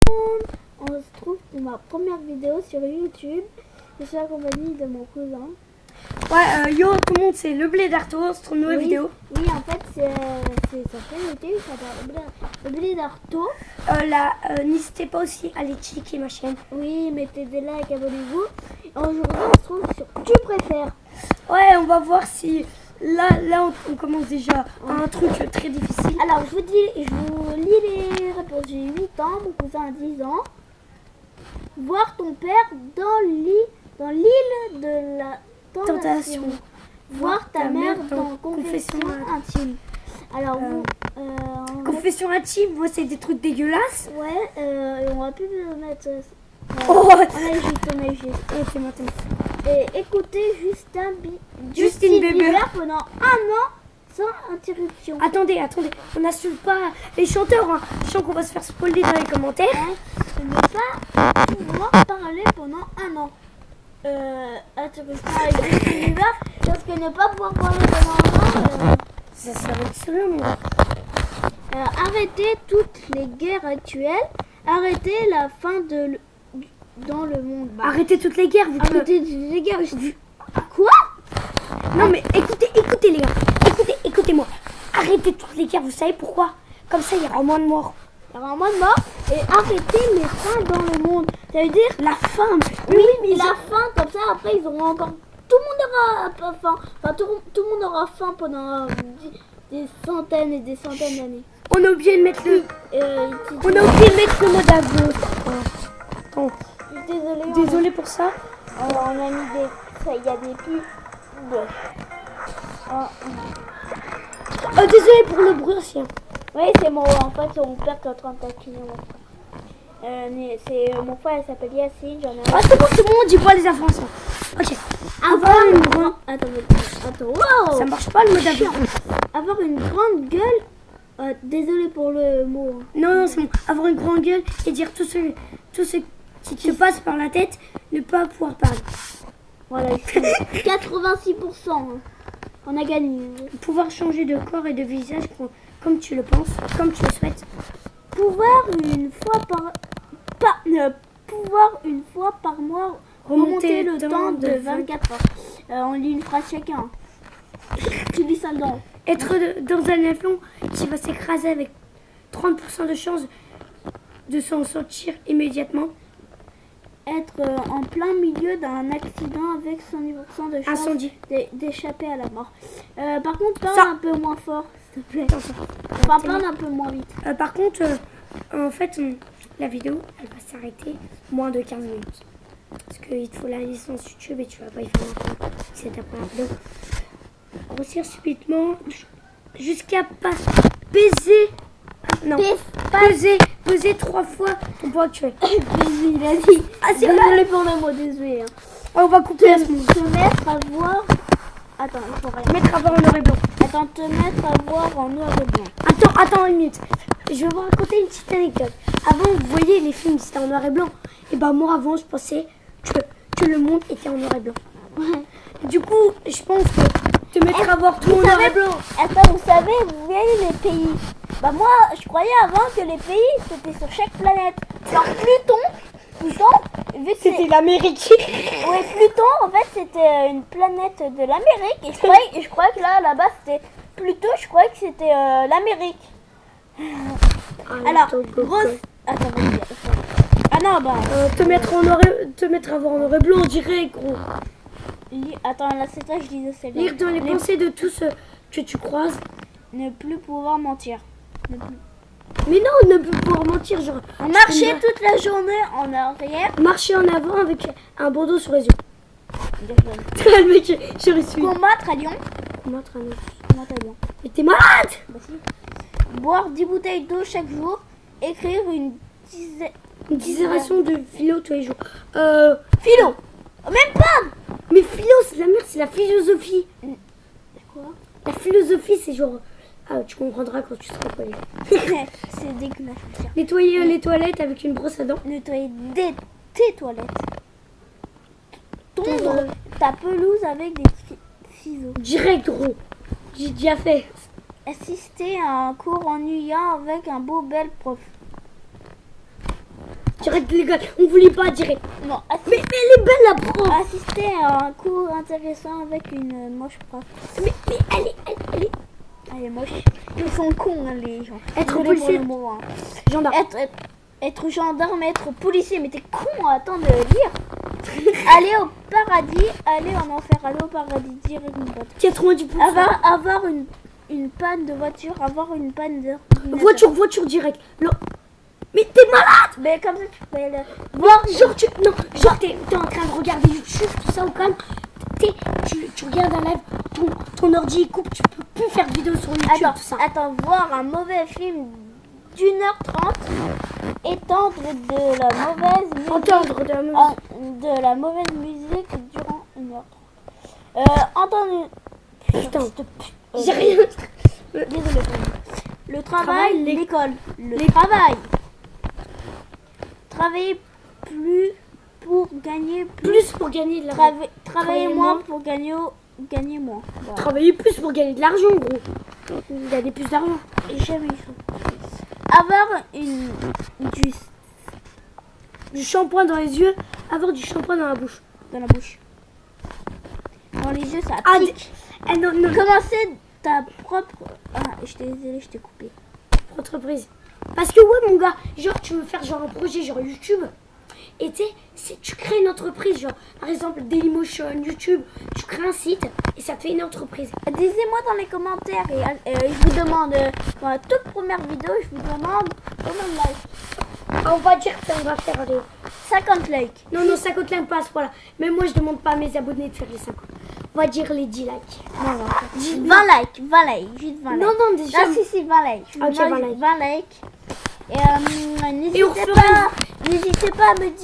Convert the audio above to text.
On se trouve pour ma première vidéo sur YouTube. Je suis accompagnée de mon cousin. Ouais, yo, tout le monde, c'est le blé d'Arto, c'est une nouvelle vidéo. Oui, en fait, c'est sa chaîne YouTube, ça s'appelle le blé d'Arto. N'hésitez pas aussi à aller checker ma chaîne. Oui, mettez des likes, abonnez-vous. Aujourd'hui, on se trouve sur Tu préfères. Ouais, on va voir si... Là on commence déjà un truc très difficile. Alors, je vous lis les réponses. J'ai 8 ans, mon cousin a 10 ans. Voir ton père dans l'île de la tentation. Voir ta mère dans confession intime. Alors, confession intime, moi c'est des trucs dégueulasses. Ouais, on va plus mettre... Oh, on a juste. c'est maintenant. Et écoutez Justin Bieber pendant 1 an sans interruption. Attendez, on n'insulte pas les chanteurs. Hein. Je sens qu'on va se faire spoiler dans les commentaires. Ne pas pouvoir parler pendant 1 an. Interruption avec Justin Bieber, parce que ne pas pouvoir parler pendant 1 an... Ça serait excellent. Arrêtez toutes les guerres actuelles. Arrêtez la fin dans le monde. Arrêtez toutes les guerres, vous Arrêtez toutes les guerres. Quoi? Non mais écoutez les gars. Écoutez-moi. Arrêtez toutes les guerres, vous savez pourquoi? Comme ça, il y aura moins de morts. Il y aura moins de morts. Et arrêtez les faim dans le monde. Ça veut dire la faim. Oui, mais la faim, comme ça, après, ils auront encore... Tout le monde aura pas faim. Enfin, tout le monde aura faim pendant des centaines et des centaines d'années. On a oublié de mettre le mode aveu. Attends. Désolé pour ça. On a mis il y a des pubs. Désolé pour le bruit aussi. Oui, c'est mon père qui est en train de taquiner mon frère. Mon frère, il s'appelle Yacine. C'est bon, on dit pas les informations. Ok. Attends, wow. Ça marche pas le mode aveu. Avoir une grande gueule. Désolé pour le mot. Non, c'est bon. Avoir une grande gueule et dire tout ce qui te passe par la tête, ne pas pouvoir parler. Voilà, 86%. On a gagné. Pouvoir changer de corps et de visage comme tu le penses, comme tu le souhaites. Pouvoir une fois par mois remonter le temps de 24 heures. On lit une phrase chacun. Tu lis ça dedans. Être dans un avion qui va s'écraser avec 30% de chance de s'en sortir immédiatement. Être en plein milieu d'un accident avec 110% de chance d'échapper à la mort. Par contre, parle un peu moins fort, s'il te plaît. Enfin, parle un peu moins vite. Par contre, en fait, la vidéo, elle va s'arrêter moins de 15 minutes. Parce qu'il te faut la licence YouTube et tu vas pas y faire maintenant. C'est ta première vidéo. Grossir subitement jusqu'à baiser. Non, peser 3 fois ton poids actuel. Baiser, il a dit. C'est désolé pour le mot, désolé. Hein. On va couper à ce moment. Te mettre à voir. Attends, il faut rien. Mettre à voir en noir et blanc. Attends, te mettre à voir en noir et blanc. Attends une minute. Je vais vous raconter une petite anecdote. Avant, vous voyez les films, c'était en noir et blanc. Et ben moi, avant, je pensais que le monde était en noir et blanc. Ouais. Du coup, je pense que te mettre à voir tout en noir et blanc. Attends, vous savez, vous voyez les pays. Bah moi, je croyais avant que les pays, c'était sur chaque planète. Genre Pluton, vu que c'était l'Amérique. Ouais, Pluton, en fait, c'était une planète de l'Amérique. Et je croyais que là-bas, c'était Pluton, je croyais que c'était l'Amérique. Alors, grosse... Attends, ah non, bah... te mettre à voir en noir et blanc, on dirait, gros. Attends, là, c'est toi, je disais celle-là. Lire dans les pensées de tous ceux que tu croises. Ne plus pouvoir mentir. Mais non, ne plus pouvoir mentir, genre... Marcher toute la journée en arrière. Marcher en avant avec un bandeau sur les yeux. Le mec, j'ai reçu. Combattre à Lyon. Combattre à Lyon. Mais t'es malade. Bah, si. Boire 10 bouteilles d'eau chaque jour. Écrire une dissertation de philo tous les jours. Philo. Même pas. Mais philo, c'est de la merde, c'est la philosophie. Quoi? La philosophie, c'est genre... Ah, tu comprendras quand tu seras collé. C'est dégueulasse. Nettoyer les toilettes avec une brosse à dents. Nettoyer tes toilettes. Tondre ta pelouse avec des ciseaux. Direct, gros. J'ai déjà fait. Assister à un cours ennuyant avec un beau bel prof. Direct légal. On voulait pas direct. Non, Mais elle est belle la prof. assister à un cours intéressant avec une moche prof. Mais elle est. Elle est moche. Ils sont cons, hein, les gens. Être Désolé policier. pour le mot, hein. Gendarme. Être gendarme, être policier. Mais t'es con, attends de lire. Aller au paradis, aller en enfer, aller au paradis, direct mon pote. 90%. Avoir une panne de voiture, avoir une panne de... Voiture direct. Mais t'es malade. Mais comme ça, tu peux le voir. Genre, t'es en train de regarder YouTube, tout ça, ou quand même, tu regardes un live, ton ordi il coupe, tu peux plus faire de vidéo sur YouTube, tout ça. Attends, voir un mauvais film d'1h30, étendre de la mauvaise musique, de la mauvaise musique durant 1h30. Entendre... Putain, j'ai rien. Désolé. Le travail, l'école. Le travail. Travailler plus pour gagner Plus pour gagner de l'argent. Travailler moins pour gagner moins. Voilà. Travailler plus pour gagner de l'argent, gros. Gagner plus d'argent. Et jamais il faut. Avoir du shampoing dans les yeux, avoir du shampoing dans la bouche. Dans la bouche. Dans les yeux, ça pique. Non. Commencer ta propre... Ah, je t'ai coupé. Entreprise. Parce que ouais mon gars, genre tu veux faire genre un projet genre YouTube et tu crées une entreprise genre par exemple Dailymotion, YouTube, tu crées un site et ça te fait une entreprise. Disez-moi dans les commentaires et je vous demande dans la toute première vidéo, je vous demande combien de likes. On va dire que on va faire les 50 likes. Non 50 likes passe voilà. Mais moi je demande pas à mes abonnés de faire les 50. On va dire les 10 likes. Non, 20 likes, juste 20 likes. Non déjà. Ah si 20 likes. Ok 20 likes. 20 likes. Et n'hésitez pas à me dire